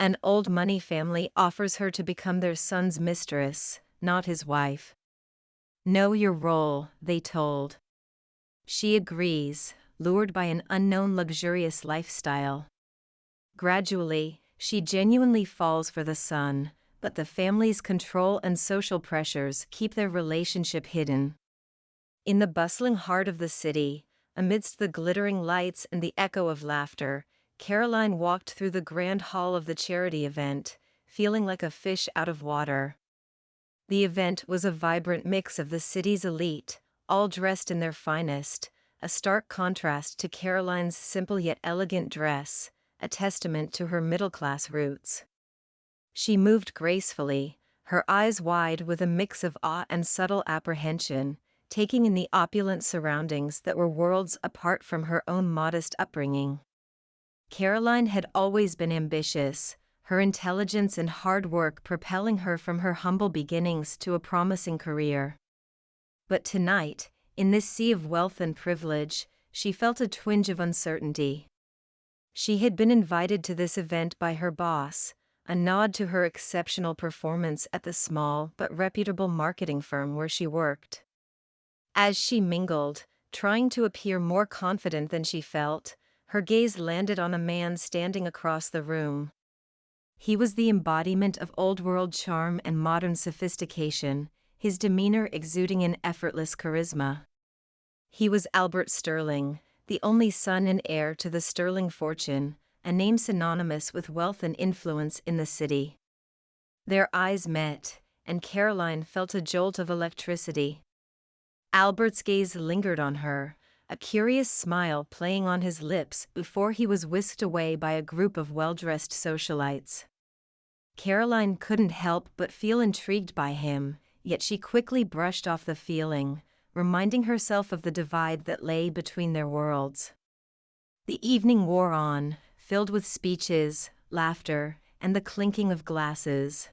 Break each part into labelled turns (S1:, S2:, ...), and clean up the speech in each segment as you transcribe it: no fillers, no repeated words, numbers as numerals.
S1: An old money family offers her to become their son's mistress, not his wife. Know your role, they told. She agrees, lured by an unknown luxurious lifestyle. Gradually, she genuinely falls for the son, but the family's control and social pressures keep their relationship hidden. In the bustling heart of the city, amidst the glittering lights and the echo of laughter, Caroline walked through the grand hall of the charity event, feeling like a fish out of water. The event was a vibrant mix of the city's elite, all dressed in their finest, a stark contrast to Caroline's simple yet elegant dress, a testament to her middle-class roots. She moved gracefully, her eyes wide with a mix of awe and subtle apprehension, taking in the opulent surroundings that were worlds apart from her own modest upbringing. Caroline had always been ambitious, her intelligence and hard work propelling her from her humble beginnings to a promising career. But tonight, in this sea of wealth and privilege, she felt a twinge of uncertainty. She had been invited to this event by her boss, a nod to her exceptional performance at the small but reputable marketing firm where she worked. As she mingled, trying to appear more confident than she felt, her gaze landed on a man standing across the room. He was the embodiment of old-world charm and modern sophistication, his demeanor exuding an effortless charisma. He was Albert Sterling, the only son and heir to the Sterling fortune, a name synonymous with wealth and influence in the city. Their eyes met, and Caroline felt a jolt of electricity. Albert's gaze lingered on her, a curious smile playing on his lips before he was whisked away by a group of well-dressed socialites. Caroline couldn't help but feel intrigued by him, yet she quickly brushed off the feeling, reminding herself of the divide that lay between their worlds. The evening wore on, filled with speeches, laughter, and the clinking of glasses.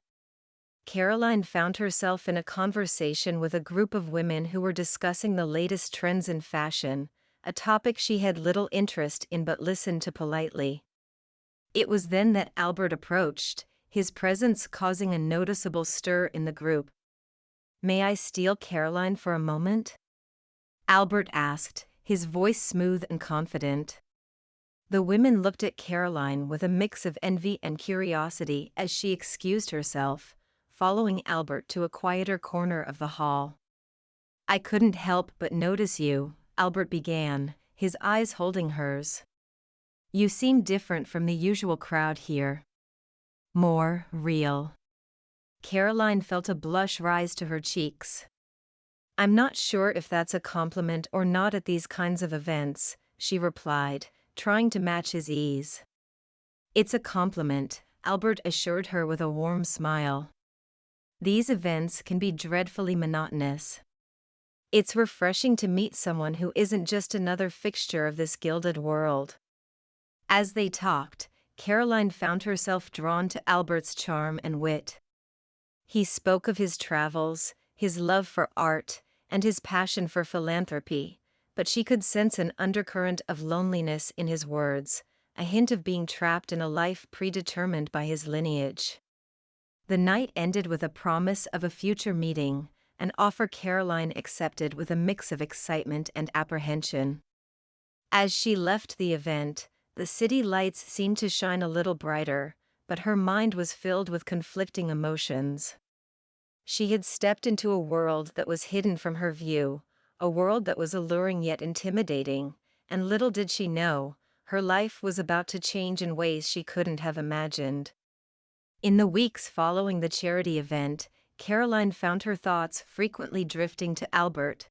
S1: Caroline found herself in a conversation with a group of women who were discussing the latest trends in fashion, a topic she had little interest in but listened to politely. It was then that Albert approached, his presence causing a noticeable stir in the group. "May I steal Caroline for a moment?" Albert asked, his voice smooth and confident. The women looked at Caroline with a mix of envy and curiosity as she excused herself, following Albert to a quieter corner of the hall. "I couldn't help but notice you," Albert began, his eyes holding hers. "You seem different from the usual crowd here. More real." Caroline felt a blush rise to her cheeks. "I'm not sure if that's a compliment or not at these kinds of events," she replied, trying to match his ease. "It's a compliment," Albert assured her with a warm smile. "These events can be dreadfully monotonous. It's refreshing to meet someone who isn't just another fixture of this gilded world." As they talked, Caroline found herself drawn to Albert's charm and wit. He spoke of his travels, his love for art, and his passion for philanthropy, but she could sense an undercurrent of loneliness in his words, a hint of being trapped in a life predetermined by his lineage. The night ended with a promise of a future meeting, an offer Caroline accepted with a mix of excitement and apprehension. As she left the event, the city lights seemed to shine a little brighter, but her mind was filled with conflicting emotions. She had stepped into a world that was hidden from her view, a world that was alluring yet intimidating, and little did she know, her life was about to change in ways she couldn't have imagined. In the weeks following the charity event, Caroline found her thoughts frequently drifting to Albert.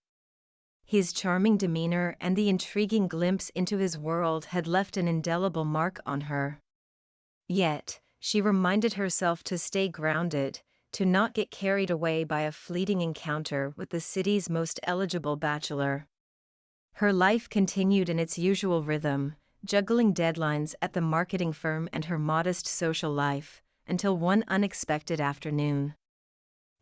S1: His charming demeanor and the intriguing glimpse into his world had left an indelible mark on her. Yet, she reminded herself to stay grounded, to not get carried away by a fleeting encounter with the city's most eligible bachelor. Her life continued in its usual rhythm, juggling deadlines at the marketing firm and her modest social life, until one unexpected afternoon.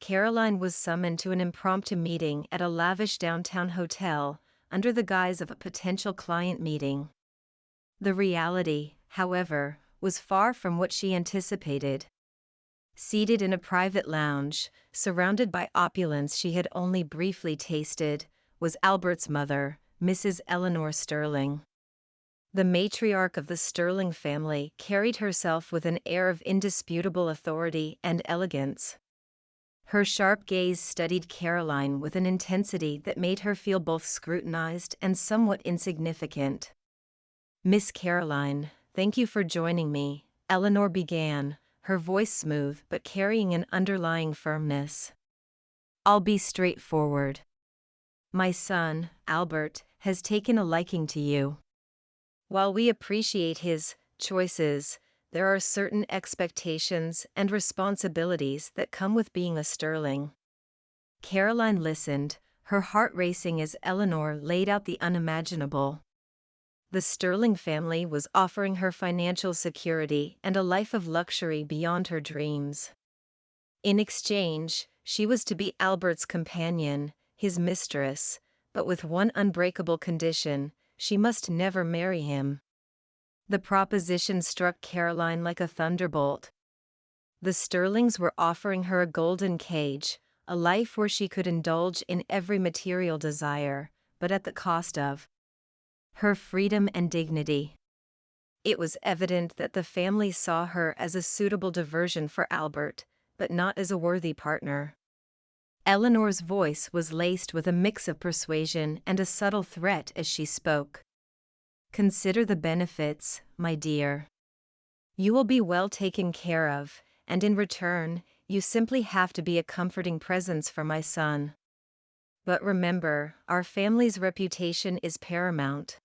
S1: Caroline was summoned to an impromptu meeting at a lavish downtown hotel, under the guise of a potential client meeting. The reality, however, was far from what she anticipated. Seated in a private lounge, surrounded by opulence she had only briefly tasted, was Albert's mother, Mrs. Eleanor Sterling. The matriarch of the Sterling family carried herself with an air of indisputable authority and elegance. Her sharp gaze studied Caroline with an intensity that made her feel both scrutinized and somewhat insignificant. "Miss Caroline, thank you for joining me," Eleanor began, her voice smooth but carrying an underlying firmness. "I'll be straightforward. My son, Albert, has taken a liking to you. While we appreciate his choices, there are certain expectations and responsibilities that come with being a Sterling." Caroline listened, her heart racing as Eleanor laid out the unimaginable. The Sterling family was offering her financial security and a life of luxury beyond her dreams. In exchange, she was to be Albert's companion, his mistress, but with one unbreakable condition: she must never marry him. The proposition struck Caroline like a thunderbolt. The Sterlings were offering her a golden cage, a life where she could indulge in every material desire, but at the cost of her freedom and dignity. It was evident that the family saw her as a suitable diversion for Albert, but not as a worthy partner. Eleanor's voice was laced with a mix of persuasion and a subtle threat as she spoke. "Consider the benefits, my dear. You will be well taken care of, and in return, you simply have to be a comforting presence for my son. But remember, our family's reputation is paramount."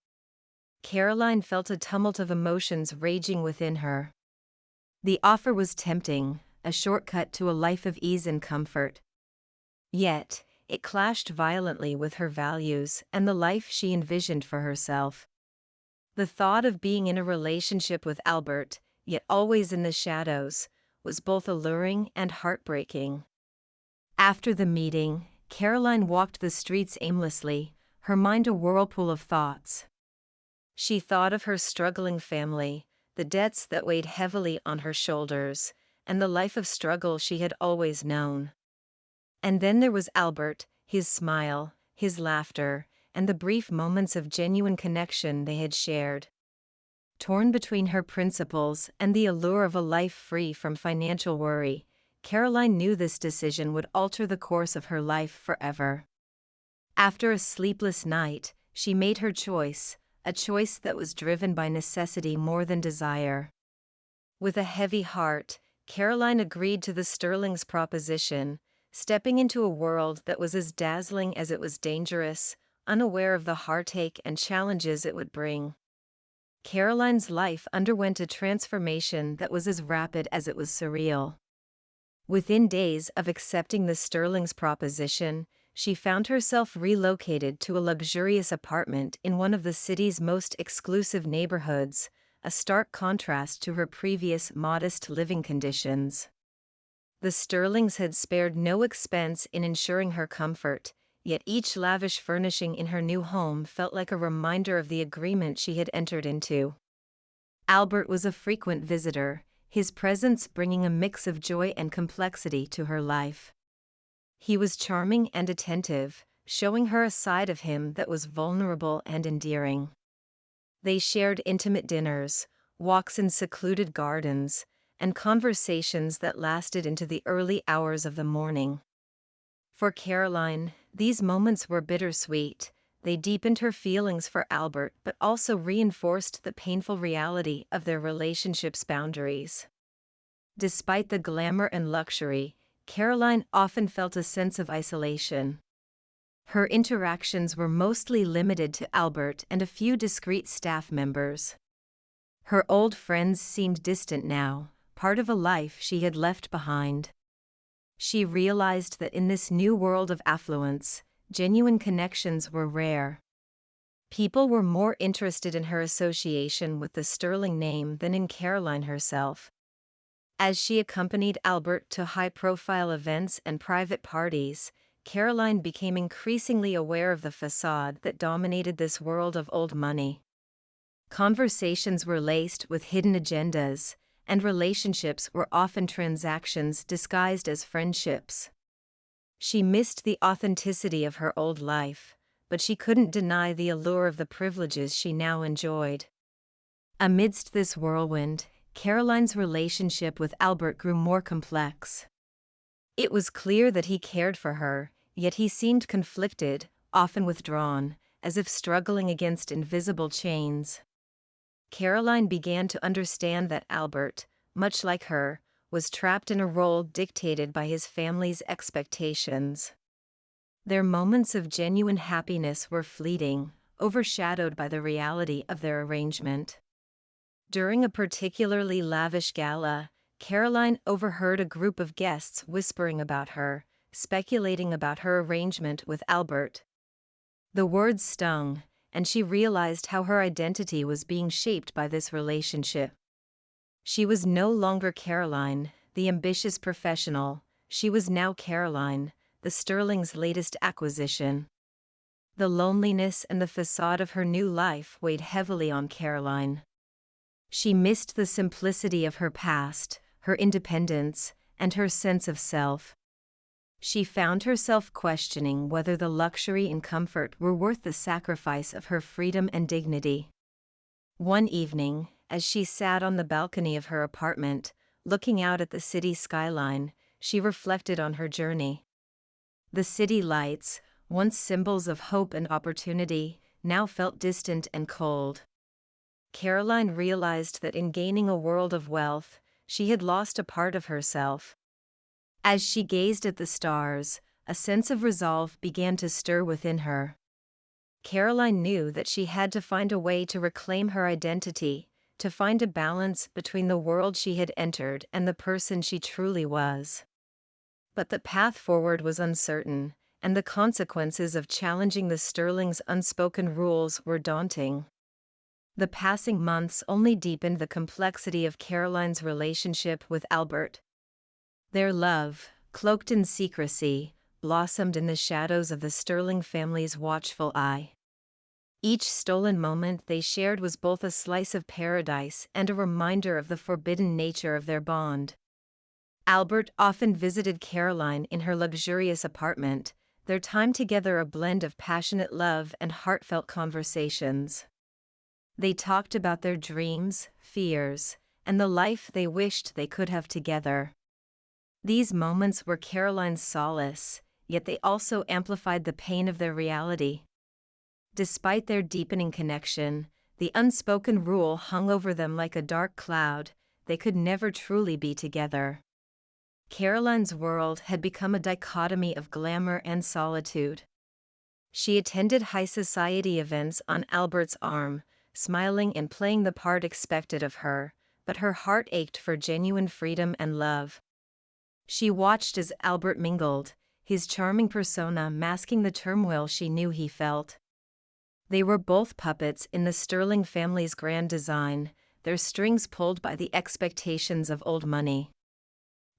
S1: Caroline felt a tumult of emotions raging within her. The offer was tempting, a shortcut to a life of ease and comfort. Yet, it clashed violently with her values and the life she envisioned for herself. The thought of being in a relationship with Albert, yet always in the shadows, was both alluring and heartbreaking. After the meeting, Caroline walked the streets aimlessly, her mind a whirlpool of thoughts. She thought of her struggling family, the debts that weighed heavily on her shoulders, and the life of struggle she had always known. And then there was Albert, his smile, his laughter, and the brief moments of genuine connection they had shared. Torn between her principles and the allure of a life free from financial worry, Caroline knew this decision would alter the course of her life forever. After a sleepless night, she made her choice, a choice that was driven by necessity more than desire. With a heavy heart, Caroline agreed to the Sterlings' proposition, stepping into a world that was as dazzling as it was dangerous, unaware of the heartache and challenges it would bring. Caroline's life underwent a transformation that was as rapid as it was surreal. Within days of accepting the Sterlings' proposition, she found herself relocated to a luxurious apartment in one of the city's most exclusive neighborhoods, a stark contrast to her previous modest living conditions. The Sterlings had spared no expense in ensuring her comfort, yet each lavish furnishing in her new home felt like a reminder of the agreement she had entered into. Albert was a frequent visitor, his presence bringing a mix of joy and complexity to her life. He was charming and attentive, showing her a side of him that was vulnerable and endearing. They shared intimate dinners, walks in secluded gardens, and conversations that lasted into the early hours of the morning. For Caroline, these moments were bittersweet. They deepened her feelings for Albert but also reinforced the painful reality of their relationship's boundaries. Despite the glamour and luxury, Caroline often felt a sense of isolation. Her interactions were mostly limited to Albert and a few discreet staff members. Her old friends seemed distant now, part of a life she had left behind. She realized that in this new world of affluence, genuine connections were rare. People were more interested in her association with the Sterling name than in Caroline herself. As she accompanied Albert to high-profile events and private parties, Caroline became increasingly aware of the facade that dominated this world of old money. Conversations were laced with hidden agendas, and relationships were often transactions disguised as friendships. She missed the authenticity of her old life, but she couldn't deny the allure of the privileges she now enjoyed. Amidst this whirlwind, Caroline's relationship with Albert grew more complex. It was clear that he cared for her, yet he seemed conflicted, often withdrawn, as if struggling against invisible chains. Caroline began to understand that Albert, much like her, was trapped in a role dictated by his family's expectations. Their moments of genuine happiness were fleeting, overshadowed by the reality of their arrangement. During a particularly lavish gala, Caroline overheard a group of guests whispering about her, speculating about her arrangement with Albert. The words stung, and she realized how her identity was being shaped by this relationship. She was no longer Caroline, the ambitious professional; she was now Caroline, the Sterling's latest acquisition. The loneliness and the facade of her new life weighed heavily on Caroline. She missed the simplicity of her past, her independence, and her sense of self. She found herself questioning whether the luxury and comfort were worth the sacrifice of her freedom and dignity. One evening, as she sat on the balcony of her apartment, looking out at the city skyline, she reflected on her journey. The city lights, once symbols of hope and opportunity, now felt distant and cold. Caroline realized that in gaining a world of wealth, she had lost a part of herself. As she gazed at the stars, a sense of resolve began to stir within her. Caroline knew that she had to find a way to reclaim her identity, to find a balance between the world she had entered and the person she truly was. But the path forward was uncertain, and the consequences of challenging the Sterling's unspoken rules were daunting. The passing months only deepened the complexity of Caroline's relationship with Albert. Their love, cloaked in secrecy, blossomed in the shadows of the Sterling family's watchful eye. Each stolen moment they shared was both a slice of paradise and a reminder of the forbidden nature of their bond. Albert often visited Caroline in her luxurious apartment, their time together a blend of passionate love and heartfelt conversations. They talked about their dreams, fears, and the life they wished they could have together. These moments were Caroline's solace, yet they also amplified the pain of their reality. Despite their deepening connection, the unspoken rule hung over them like a dark cloud: they could never truly be together. Caroline's world had become a dichotomy of glamour and solitude. She attended high society events on Albert's arm, smiling and playing the part expected of her, but her heart ached for genuine freedom and love. She watched as Albert mingled, his charming persona masking the turmoil she knew he felt. They were both puppets in the Sterling family's grand design, their strings pulled by the expectations of old money.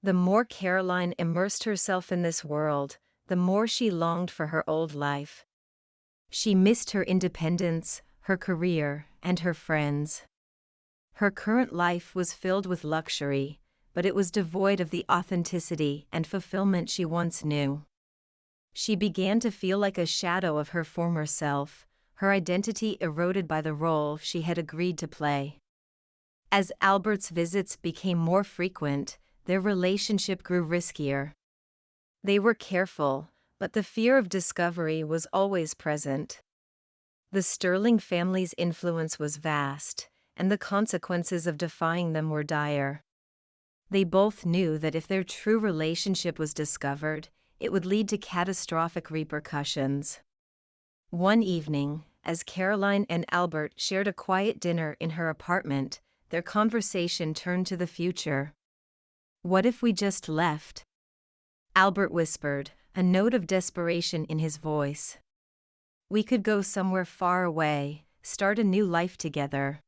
S1: The more Caroline immersed herself in this world, the more she longed for her old life. She missed her independence, her career, and her friends. Her current life was filled with luxury, but it was devoid of the authenticity and fulfillment she once knew. She began to feel like a shadow of her former self, her identity eroded by the role she had agreed to play. As Albert's visits became more frequent, their relationship grew riskier. They were careful, but the fear of discovery was always present. The Sterling family's influence was vast, and the consequences of defying them were dire. They both knew that if their true relationship was discovered, it would lead to catastrophic repercussions. One evening, as Caroline and Albert shared a quiet dinner in her apartment, their conversation turned to the future. "What if we just left?" Albert whispered, a note of desperation in his voice. "We could go somewhere far away, start a new life together."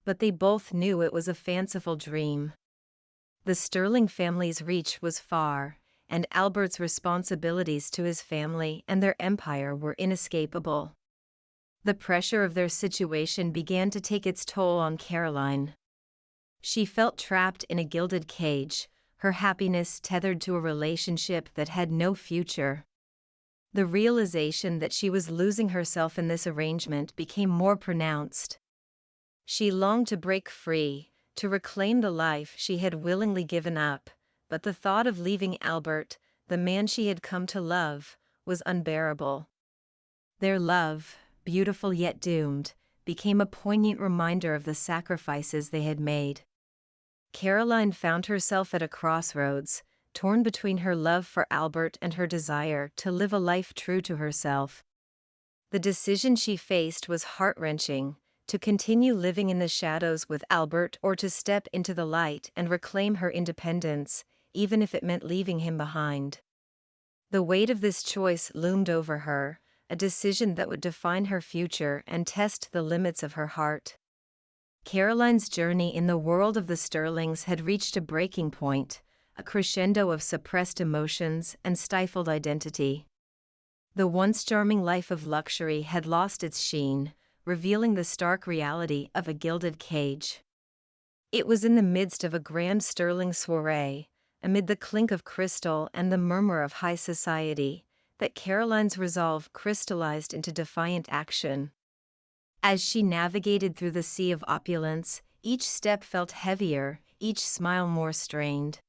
S1: But they both knew it was a fanciful dream. The Sterling family's reach was far, and Albert's responsibilities to his family and their empire were inescapable. The pressure of their situation began to take its toll on Caroline. She felt trapped in a gilded cage, her happiness tethered to a relationship that had no future. The realization that she was losing herself in this arrangement became more pronounced. She longed to break free, to reclaim the life she had willingly given up, but the thought of leaving Albert, the man she had come to love, was unbearable. Their love, beautiful yet doomed, became a poignant reminder of the sacrifices they had made. Caroline found herself at a crossroads, torn between her love for Albert and her desire to live a life true to herself. The decision she faced was heart-wrenching: to continue living in the shadows with Albert or to step into the light and reclaim her independence, even if it meant leaving him behind. The weight of this choice loomed over her, a decision that would define her future and test the limits of her heart. Caroline's journey in the world of the Sterlings had reached a breaking point, a crescendo of suppressed emotions and stifled identity. The once charming life of luxury had lost its sheen, revealing the stark reality of a gilded cage. It was in the midst of a grand Sterling soiree, amid the clink of crystal and the murmur of high society, that Caroline's resolve crystallized into defiant action. As she navigated through the sea of opulence, each step felt heavier, each smile more strained.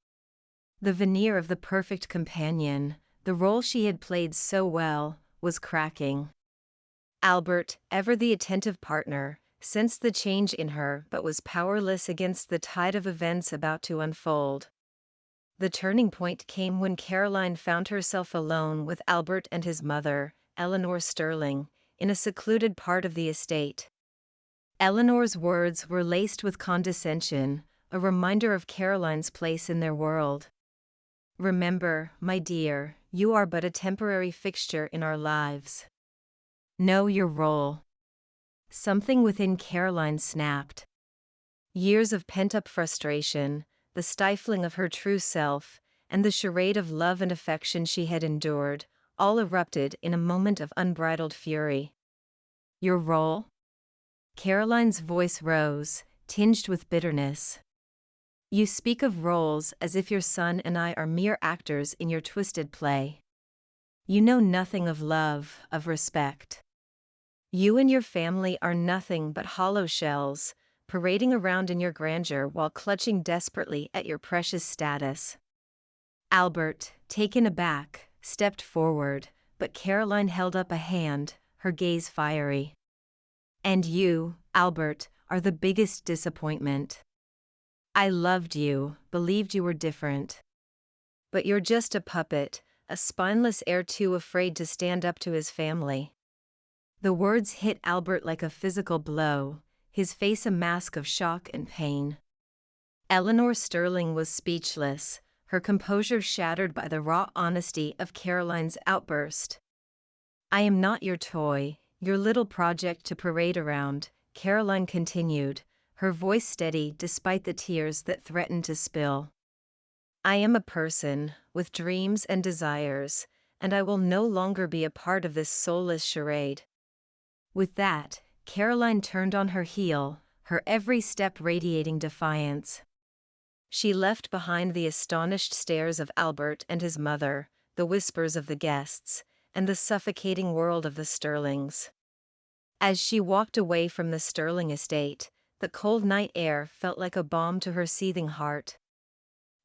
S1: The veneer of the perfect companion, the role she had played so well, was cracking. Albert, ever the attentive partner, sensed the change in her but was powerless against the tide of events about to unfold. The turning point came when Caroline found herself alone with Albert and his mother, Eleanor Sterling, in a secluded part of the estate. Eleanor's words were laced with condescension, a reminder of Caroline's place in their world. "Remember, my dear, you are but a temporary fixture in our lives. Know your role." Something within Caroline snapped. Years of pent-up frustration, the stifling of her true self, and the charade of love and affection she had endured, all erupted in a moment of unbridled fury. "Your role?" Caroline's voice rose, tinged with bitterness. "You speak of roles as if your son and I are mere actors in your twisted play. You know nothing of love, of respect. You and your family are nothing but hollow shells, parading around in your grandeur while clutching desperately at your precious status." Albert, taken aback, stepped forward, but Caroline held up a hand, her gaze fiery. "And you, Albert, are the biggest disappointment. I loved you, believed you were different. But you're just a puppet, a spineless heir too afraid to stand up to his family." The words hit Albert like a physical blow, his face a mask of shock and pain. Eleanor Sterling was speechless, her composure shattered by the raw honesty of Caroline's outburst. "I am not your toy, your little project to parade around," Caroline continued, her voice steady despite the tears that threatened to spill. "I am a person, with dreams and desires, and I will no longer be a part of this soulless charade." With that, Caroline turned on her heel, her every step radiating defiance. She left behind the astonished stares of Albert and his mother, the whispers of the guests, and the suffocating world of the Sterlings. As she walked away from the Sterling estate, the cold night air felt like a balm to her seething heart.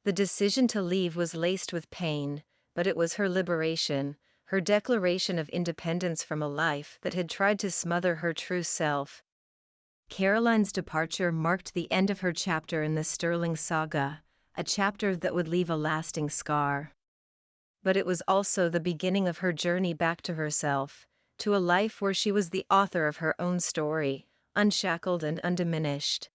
S1: The decision to leave was laced with pain, but it was her liberation, her declaration of independence from a life that had tried to smother her true self. Caroline's departure marked the end of her chapter in the Sterling saga, a chapter that would leave a lasting scar. But it was also the beginning of her journey back to herself, to a life where she was the author of her own story, unshackled and undiminished.